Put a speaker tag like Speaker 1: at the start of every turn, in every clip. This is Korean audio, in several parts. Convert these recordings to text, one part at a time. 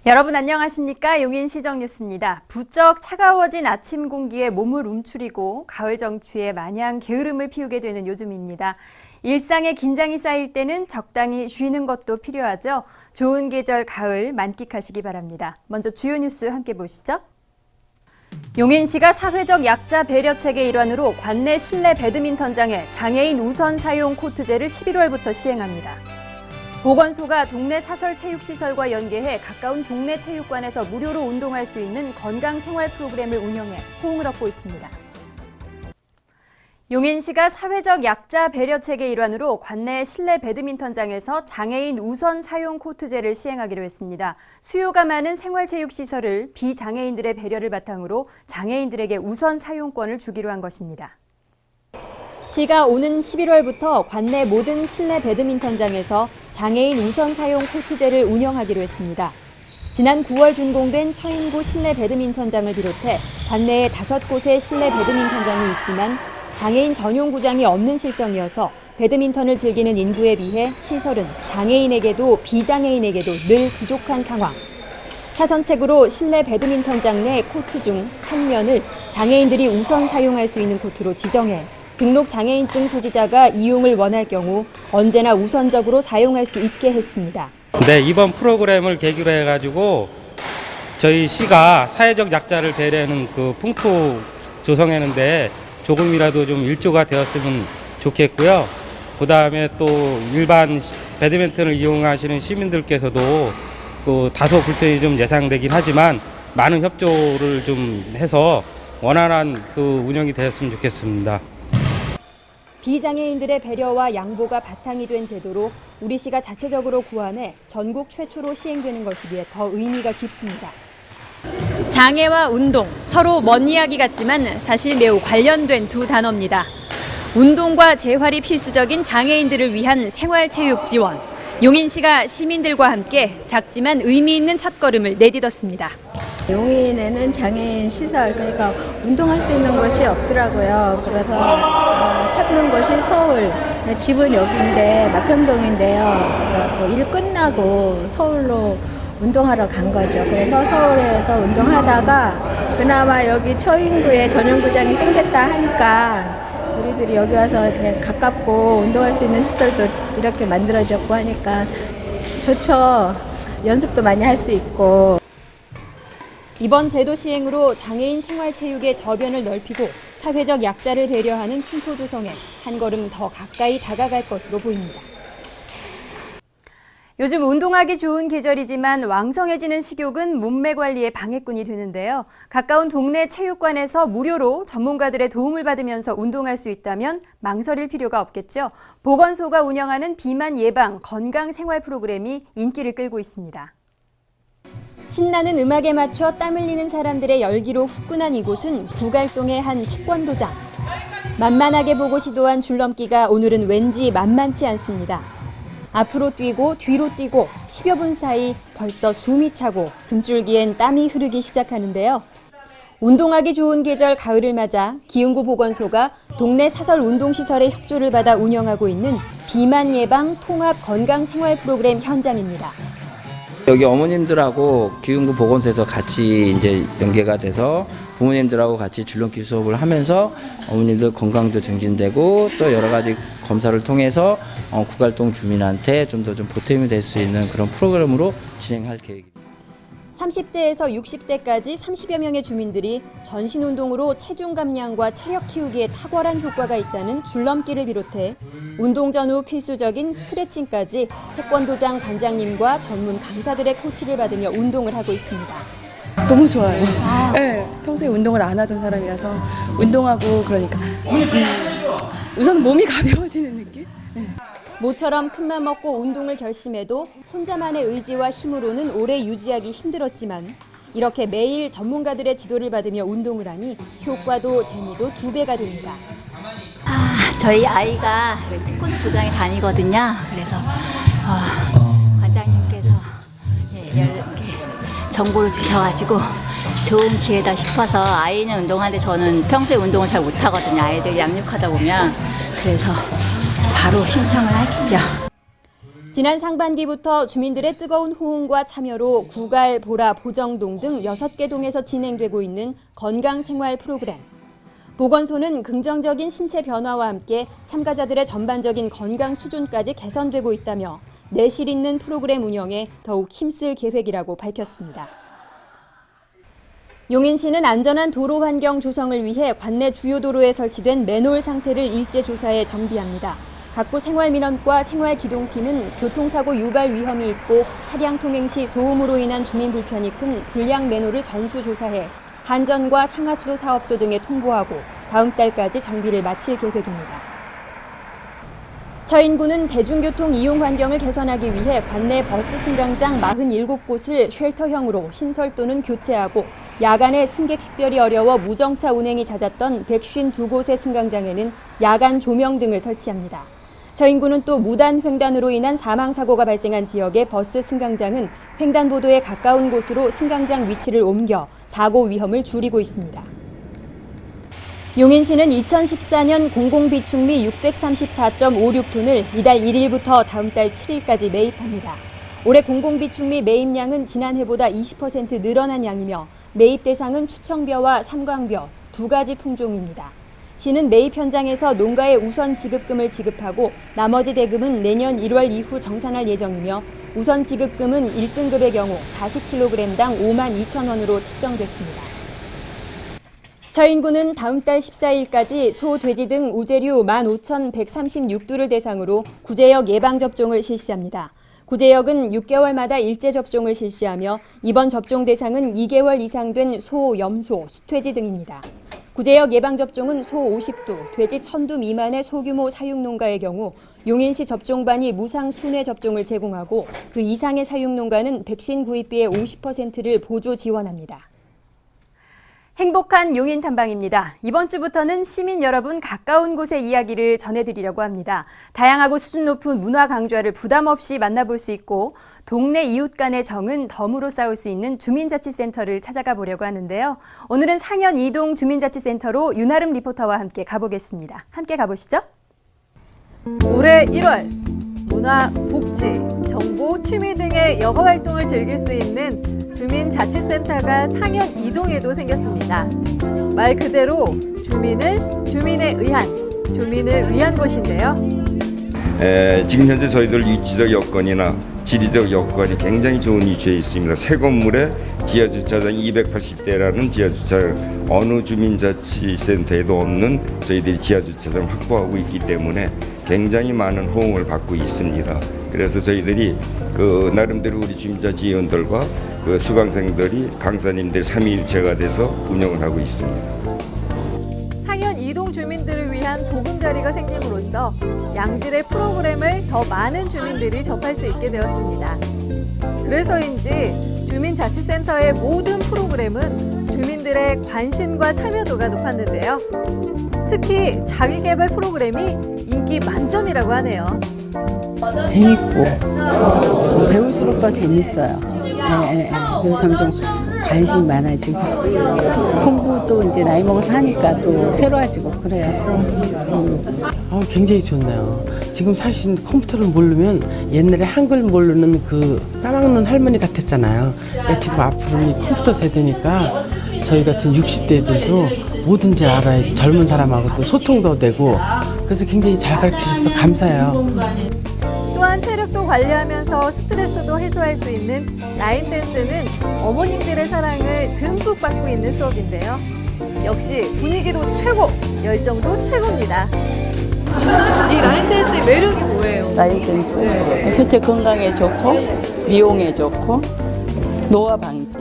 Speaker 1: 여러분 안녕하십니까? 용인시정뉴스입니다. 부쩍 차가워진 아침 공기에 몸을 움츠리고 가을 정취에 마냥 게으름을 피우게 되는 요즘입니다. 일상에 긴장이 쌓일 때는 적당히 쉬는 것도 필요하죠. 좋은 계절 가을 만끽하시기 바랍니다. 먼저 주요 뉴스 함께 보시죠. 용인시가 사회적 약자 배려 체계 일환으로 관내 실내 배드민턴장에 장애인 우선 사용 코트제를 11월부터 시행합니다. 보건소가 동네 사설체육시설과 연계해 가까운 동네 체육관에서 무료로 운동할 수 있는 건강생활 프로그램을 운영해 호응을 얻고 있습니다. 용인시가 사회적 약자 배려 체계 일환으로 관내 실내 배드민턴장에서 장애인 우선 사용 코트제를 시행하기로 했습니다. 수요가 많은 생활체육시설을 비장애인들의 배려를 바탕으로 장애인들에게 우선 사용권을 주기로 한 것입니다. 시가 오는 11월부터 관내 모든 실내 배드민턴장에서 장애인 우선 사용 코트제를 운영하기로 했습니다. 지난 9월 준공된 처인구 실내 배드민턴장을 비롯해 관내에 5곳의 실내 배드민턴장이 있지만 장애인 전용 구장이 없는 실정이어서 배드민턴을 즐기는 인구에 비해 시설은 장애인에게도 비장애인에게도 늘 부족한 상황. 차선책으로 실내 배드민턴장 내 코트 중 한 면을 장애인들이 우선 사용할 수 있는 코트로 지정해 등록 장애인증 소지자가 이용을 원할 경우 언제나 우선적으로 사용할 수 있게 했습니다.
Speaker 2: 네, 이번 프로그램을 계기로 해가지고 저희 시가 사회적 약자를 배려하는 그 풍토 조성하는데 조금이라도 좀 일조가 되었으면 좋겠고요. 그 다음에 또 일반 배드민턴을 이용하시는 시민들께서도 그 다소 불편이 좀 예상되긴 하지만 많은 협조를 좀 해서 원활한 그 운영이 되었으면 좋겠습니다.
Speaker 1: 비장애인들의 배려와 양보가 바탕이 된 제도로 우리 시가 자체적으로 고안해 전국 최초로 시행되는 것이기에 더 의미가 깊습니다. 장애와 운동, 서로 먼 이야기 같지만 사실 매우 관련된 두 단어입니다. 운동과 재활이 필수적인 장애인들을 위한 생활체육 지원. 용인시가 시민들과 함께 작지만 의미 있는 첫걸음을 내딛었습니다.
Speaker 3: 용인에는 장애인 시설, 그러니까 운동할 수 있는 곳이 없더라고요. 그래서 찾는 곳이 서울, 집은 여기인데 마평동인데요. 일 끝나고 서울로 운동하러 간 거죠. 그래서 서울에서 운동하다가 그나마 여기 처인구에 전용구장이 생겼다 하니까 우리들이 여기 와서 그냥 가깝고 운동할 수 있는 시설도 이렇게 만들어졌고 하니까 좋죠. 연습도 많이 할 수 있고.
Speaker 1: 이번 제도 시행으로 장애인 생활체육의 저변을 넓히고 사회적 약자를 배려하는 풍토 조성에 한 걸음 더 가까이 다가갈 것으로 보입니다. 요즘 운동하기 좋은 계절이지만 왕성해지는 식욕은 몸매 관리의 방해꾼이 되는데요. 가까운 동네 체육관에서 무료로 전문가들의 도움을 받으면서 운동할 수 있다면 망설일 필요가 없겠죠. 보건소가 운영하는 비만 예방 건강 생활 프로그램이 인기를 끌고 있습니다. 신나는 음악에 맞춰 땀 흘리는 사람들의 열기로 후끈한 이곳은 구갈동의 한 태권도장. 만만하게 보고 시도한 줄넘기가 오늘은 왠지 만만치 않습니다. 앞으로 뛰고 뒤로 뛰고 10여 분 사이 벌써 숨이 차고 등줄기엔 땀이 흐르기 시작하는데요. 운동하기 좋은 계절 가을을 맞아 기흥구 보건소가 동네 사설 운동시설의 협조를 받아 운영하고 있는 비만 예방 통합 건강 생활 프로그램 현장입니다.
Speaker 4: 여기 어머님들하고 기흥구 보건소에서 같이 이제 연계가 돼서 부모님들하고 같이 줄넘기 수업을 하면서 어머님들 건강도 증진되고 또 여러 가지 검사를 통해서 구갈동 주민한테 좀 더 보탬이 될 수 있는 그런 프로그램으로 진행할 계획입니다.
Speaker 1: 30대에서 60대까지 30여 명의 주민들이 전신 운동으로 체중 감량과 체력 키우기에 탁월한 효과가 있다는 줄넘기를 비롯해 운동 전후 필수적인 스트레칭까지 태권도장 관장님과 전문 강사들의 코치를 받으며 운동을 하고 있습니다.
Speaker 5: 너무 좋아요. 네, 평소에 운동을 안 하던 사람이라서 운동하고 그러니까 우선 몸이 가벼워지는 느낌? 네.
Speaker 1: 모처럼 큰맘 먹고 운동을 결심해도 혼자만의 의지와 힘으로는 오래 유지하기 힘들었지만 이렇게 매일 전문가들의 지도를 받으며 운동을 하니 효과도 재미도 2배가 됩니다.
Speaker 6: 저희 아이가 태권도장에 다니거든요. 그래서 관장님께서 이렇게 정보를 주셔가지고 좋은 기회다 싶어서 아이는 운동하는데 저는 평소에 운동을 잘 못하거든요. 아이들 양육하다 보면. 그래서 바로 신청을 했죠.
Speaker 1: 지난 상반기부터 주민들의 뜨거운 호응과 참여로 구갈, 보라, 보정동 등 6개 동에서 진행되고 있는 건강생활 프로그램. 보건소는 긍정적인 신체 변화와 함께 참가자들의 전반적인 건강 수준까지 개선되고 있다며 내실 있는 프로그램 운영에 더욱 힘쓸 계획이라고 밝혔습니다. 용인시는 안전한 도로 환경 조성을 위해 관내 주요 도로에 설치된 맨홀 상태를 일제 조사해 정비합니다. 각구 생활민원과 생활기동팀은 교통사고 유발 위험이 있고 차량 통행 시 소음으로 인한 주민 불편이 큰 불량 맨홀을 전수조사해 한전과 상하수도 사업소 등에 통보하고 다음 달까지 정비를 마칠 계획입니다. 처인구는 대중교통 이용 환경을 개선하기 위해 관내 버스 승강장 47곳을 쉘터형으로 신설 또는 교체하고 야간에 승객 식별이 어려워 무정차 운행이 잦았던 152곳의 승강장에는 야간 조명 등을 설치합니다. 처인구는 또 무단 횡단으로 인한 사망사고가 발생한 지역의 버스 승강장은 횡단보도에 가까운 곳으로 승강장 위치를 옮겨 사고 위험을 줄이고 있습니다. 용인시는 2014년 공공비축미 634.56톤을 이달 1일부터 다음 달 7일까지 매입합니다. 올해 공공비축미 매입량은 지난해보다 20% 늘어난 양이며 매입 대상은 추청벼와 삼광벼 두 가지 품종입니다. 시는 매입 현장에서 농가에 우선 지급금을 지급하고 나머지 대금은 내년 1월 이후 정산할 예정이며 우선 지급금은 1등급의 경우 40kg당 52,000원으로 책정됐습니다. 처인구는 다음 달 14일까지 소, 돼지 등 우제류 15,136두를 대상으로 구제역 예방접종을 실시합니다. 구제역은 6개월마다 일제 접종을 실시하며 이번 접종 대상은 2개월 이상 된 소, 염소, 수퇴지 등입니다. 구제역 예방접종은 소 50두, 돼지 1,000두 미만의 소규모 사육농가의 경우 용인시 접종반이 무상 순회 접종을 제공하고 그 이상의 사육농가는 백신 구입비의 50%를 보조 지원합니다. 행복한 용인 탐방입니다. 이번 주부터는 시민 여러분 가까운 곳의 이야기를 전해드리려고 합니다. 다양하고 수준 높은 문화 강좌를 부담 없이 만나볼 수 있고 동네 이웃 간의 정은 덤으로 싸울 수 있는 주민자치센터를 찾아가 보려고 하는데요. 오늘은 상현 이동 주민자치센터로 윤아름 리포터와 함께 가보겠습니다. 함께 가보시죠.
Speaker 7: 올해 1월 문화, 복지, 정보, 취미 등의 여가 활동을 즐길 수 있는 주민자치센터가 상현 이동에도 생겼습니다. 말 그대로 주민에 의한, 주민을 위한 곳인데요.
Speaker 8: 지금 현재 저희들 위치적 여건이나 지리적 여건이 굉장히 좋은 위치에 있습니다. 새 건물에 지하주차장 280대라는 지하주차를 어느 주민자치센터에도 없는 저희들이 지하주차장 확보하고 있기 때문에 굉장히 많은 호응을 받고 있습니다. 그래서 저희들이 나름대로 우리 주민자치위원들과 수강생들이 강사님들 3위일체가 돼서 운영을 하고 있습니다.
Speaker 7: 상현 이동 주민들을 위한 보금자리가 생김으로써 양질의 프로그램을 더 많은 주민들이 접할 수 있게 되었습니다. 그래서인지 주민자치센터의 모든 프로그램은 주민들의 관심과 참여도가 높았는데요. 특히 자기개발 프로그램이 인기 만점이라고 하네요.
Speaker 9: 재밌고 배울수록 더 재밌어요. 그래서 점점 관심이 많아지고 공부도 이제 나이 먹어서 하니까 또 새로워지고 그래요.
Speaker 10: 굉장히 좋네요. 지금 사실 컴퓨터를 모르면 옛날에 한글 모르는 그 까막눈 할머니 같았잖아요. 그러니까 지금 앞으로는 이 컴퓨터 세대니까 저희 같은 60대들도 뭐든지 알아야지 젊은 사람하고도 소통도 되고 그래서 굉장히 잘 가르치셔서 감사해요.
Speaker 7: 또한 체력도 관리하면서 스트레스도 해소할 수 있는 라인 댄스는 어머님들의 사랑을 듬뿍 받고 있는 수업인데요. 역시 분위기도 최고, 열정도 최고입니다. 이 라인 댄스의 매력이 뭐예요?
Speaker 11: 라인 댄스 첫째 건강에 좋고 미용에 좋고 노화 방지.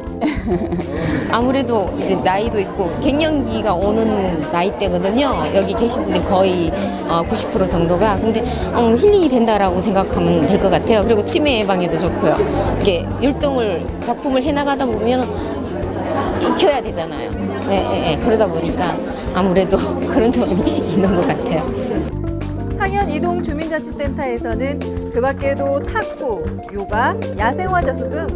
Speaker 12: 아무래도 이제 나이도 있고 갱년기가 오는 나이대거든요. 여기 계신 분들이 거의 90% 정도가. 근데 힐링이 된다라고 생각하면 될 것 같아요. 그리고 치매 예방에도 좋고요. 이게 율동을 작품을 해나가다 보면 익혀야 되잖아요. 그러다 보니까 아무래도 그런 점이 있는 것 같아요.
Speaker 7: 상현 이동 주민자치센터에서는 그 밖에도 탁구, 요가, 야생화자수 등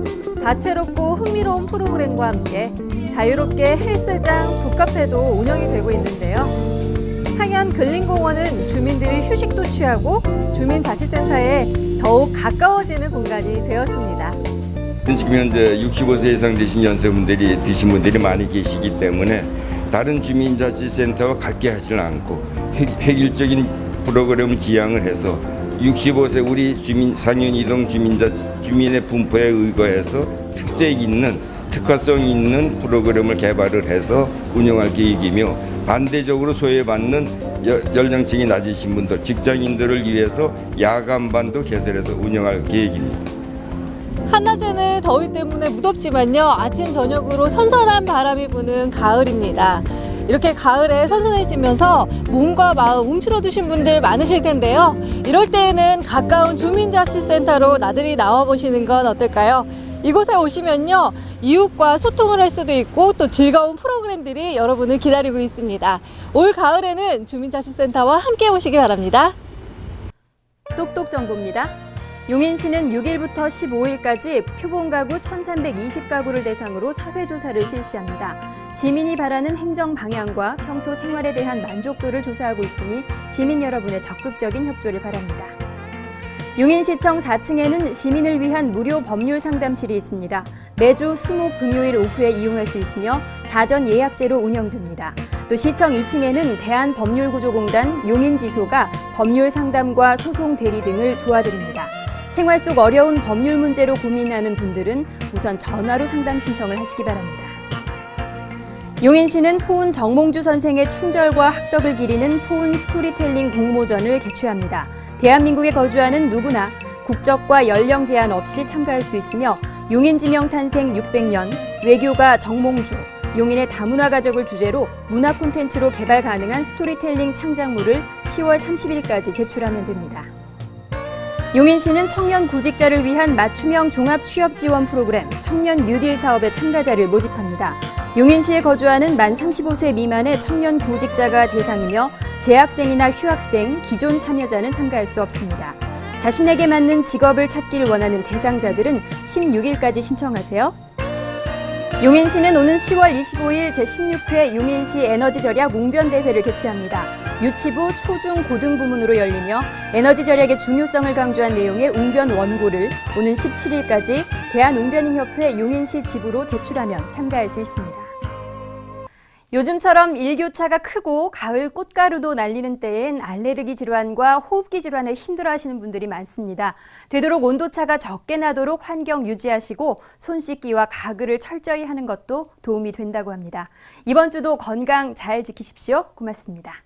Speaker 7: 다채롭고 흥미로운 프로그램과 함께 자유롭게 헬스장, 북카페도 운영이 되고 있는데요. 상현 근린공원은 주민들이 휴식도 취하고 주민자치센터에 더욱 가까워지는 공간이 되었습니다.
Speaker 8: 지금 현재 65세 이상 되신 연세분들이 드신 분들이 많이 계시기 때문에 다른 주민자치센터와 같게 하지는 않고 획일적인 프로그램을 지향을 해서 65세 우리 주민 4년 이동 주민의 분포에 의거해서 특색 있는 특화성 있는 프로그램을 개발을 해서 운영할 계획이며 반대적으로 소외받는 연령층이 낮으신 분들 직장인들을 위해서 야간반도 개설해서 운영할 계획입니다.
Speaker 7: 한낮에는 더위 때문에 무덥지만요. 아침 저녁으로 선선한 바람이 부는 가을입니다. 이렇게 가을에 선선해지면서 몸과 마음 움츠러드신 분들 많으실 텐데요. 이럴 때에는 가까운 주민자치센터로 나들이 나와보시는 건 어떨까요? 이곳에 오시면요. 이웃과 소통을 할 수도 있고 또 즐거운 프로그램들이 여러분을 기다리고 있습니다. 올 가을에는 주민자치센터와 함께 오시기 바랍니다.
Speaker 1: 똑똑 정보입니다. 용인시는 6일부터 15일까지 표본가구 1,320가구를 대상으로 사회조사를 실시합니다. 시민이 바라는 행정 방향과 평소 생활에 대한 만족도를 조사하고 있으니 시민 여러분의 적극적인 협조를 바랍니다. 용인시청 4층에는 시민을 위한 무료 법률 상담실이 있습니다. 매주 수목 금요일 오후에 이용할 수 있으며 사전 예약제로 운영됩니다. 또 시청 2층에는 대한법률구조공단 용인지소가 법률 상담과 소송 대리 등을 도와드립니다. 생활 속 어려운 법률 문제로 고민하는 분들은 우선 전화로 상담 신청을 하시기 바랍니다. 용인시는 포은 정몽주 선생의 충절과 학덕을 기리는 포은 스토리텔링 공모전을 개최합니다. 대한민국에 거주하는 누구나 국적과 연령 제한 없이 참가할 수 있으며 용인지명 탄생 600년, 외교가 정몽주, 용인의 다문화 가족을 주제로 문화 콘텐츠로 개발 가능한 스토리텔링 창작물을 10월 30일까지 제출하면 됩니다. 용인시는 청년 구직자를 위한 맞춤형 종합 취업 지원 프로그램 청년 뉴딜 사업의 참가자를 모집합니다. 용인시에 거주하는 만 35세 미만의 청년 구직자가 대상이며 재학생이나 휴학생, 기존 참여자는 참가할 수 없습니다. 자신에게 맞는 직업을 찾길 원하는 대상자들은 16일까지 신청하세요. 용인시는 오는 10월 25일 제16회 용인시 에너지 절약 웅변대회를 개최합니다. 유치부, 초중, 고등 부문으로 열리며 에너지 절약의 중요성을 강조한 내용의 웅변 원고를 오는 17일까지 대한웅변인협회 용인시 지부로 제출하면 참가할 수 있습니다. 요즘처럼 일교차가 크고 가을 꽃가루도 날리는 때엔 알레르기 질환과 호흡기 질환에 힘들어하시는 분들이 많습니다. 되도록 온도차가 적게 나도록 환경 유지하시고 손 씻기와 가글을 철저히 하는 것도 도움이 된다고 합니다. 이번 주도 건강 잘 지키십시오. 고맙습니다.